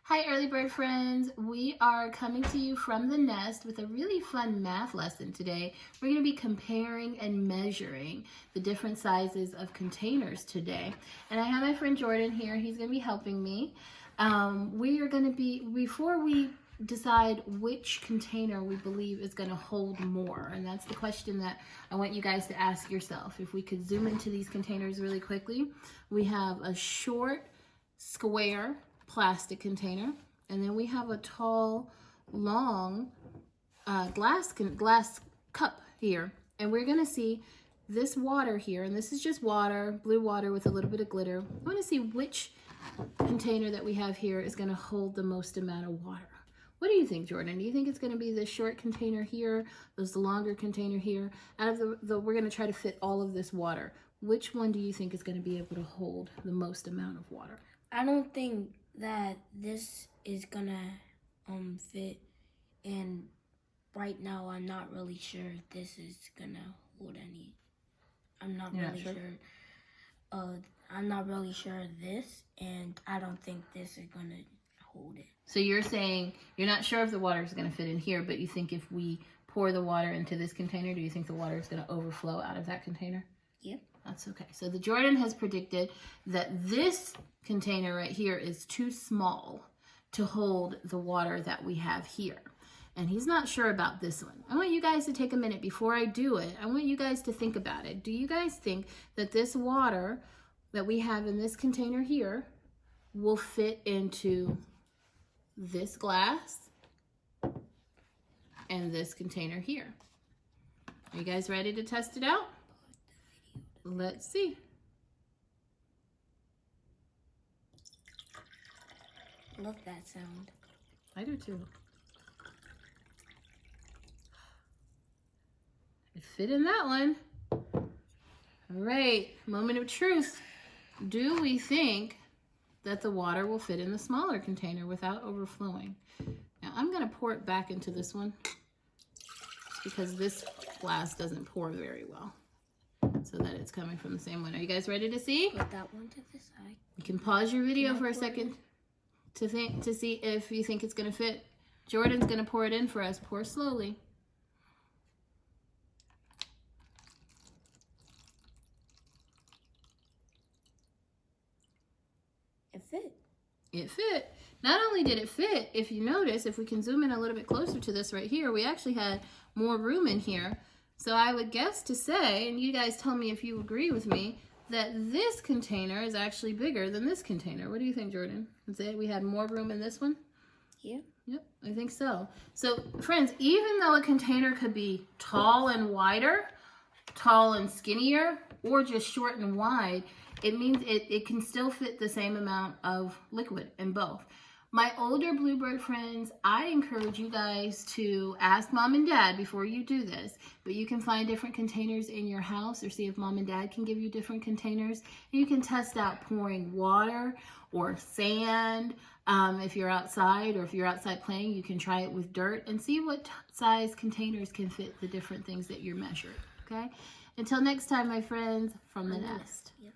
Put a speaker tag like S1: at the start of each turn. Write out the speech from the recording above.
S1: Hi, early bird friends. We are coming to you from the nest with a really fun math lesson today. We're going to be comparing and measuring the different sizes of containers today. And I have my friend Jordan here. He's going to be helping me. Before we decide which container we believe is going to hold more, and that's the question that I want you guys to ask yourself. If we could zoom into these containers really quickly, we have a short, square, plastic container, and then we have a tall, long glass cup here, and we're going to see this water here, and this is just water, blue water with a little bit of glitter. I want to see which container that we have here is going to hold the most amount of water. What do you think, Jordan? Do you think it's going to be this short container here, this longer container here? Out of we're going to try to fit all of this water. Which one do you think is going to be able to hold the most amount of water?
S2: I don't think that this is gonna fit, and right now I'm not really sure if this is gonna hold any. I'm not really sure. I'm not really sure of this, and I don't think this is gonna hold it.
S1: So you're saying you're not sure if the water is gonna fit in here, but you think if we pour the water into this container, do you think the water is gonna overflow out of that container?
S2: Yep.
S1: That's okay. So the Jordan has predicted that this container right here is too small to hold the water that we have here. And he's not sure about this one. I want you guys to take a minute before I do it. I want you guys to think about it. Do you guys think that this water that we have in this container here will fit into this glass and this container here? Are you guys ready to test it out? Let's see.
S2: Love that sound.
S1: I do too. It fit in that one. All right, moment of truth. Do we think that the water will fit in the smaller container without overflowing? Now I'm gonna pour it back into this one because this glass doesn't pour very well, so that it's coming from the same one. Are you guys ready to see?
S2: Put that one to the side.
S1: You can pause your video for a second to see if you think it's gonna fit. Jordan's gonna pour it in for us. Pour slowly.
S2: It fit.
S1: It fit. Not only did it fit, if you notice, if we can zoom in a little bit closer to this right here, we actually had more room in here. So I would guess to say, and you guys tell me if you agree with me, that this container is actually bigger than this container. What do you think, Jordan? We had more room in this one?
S2: Yeah.
S1: Yep, I think so. So friends, even though a container could be tall and wider, tall and skinnier, or just short and wide, it means it can still fit the same amount of liquid in both. My older Bluebird friends, I encourage you guys to ask mom and dad before you do this, but you can find different containers in your house or see if mom and dad can give you different containers. You can test out pouring water or sand. If you're outside or if you're outside playing, you can try it with dirt and see what size containers can fit the different things that you're measuring, okay? Until next time, my friends, from the nest.
S2: Yep.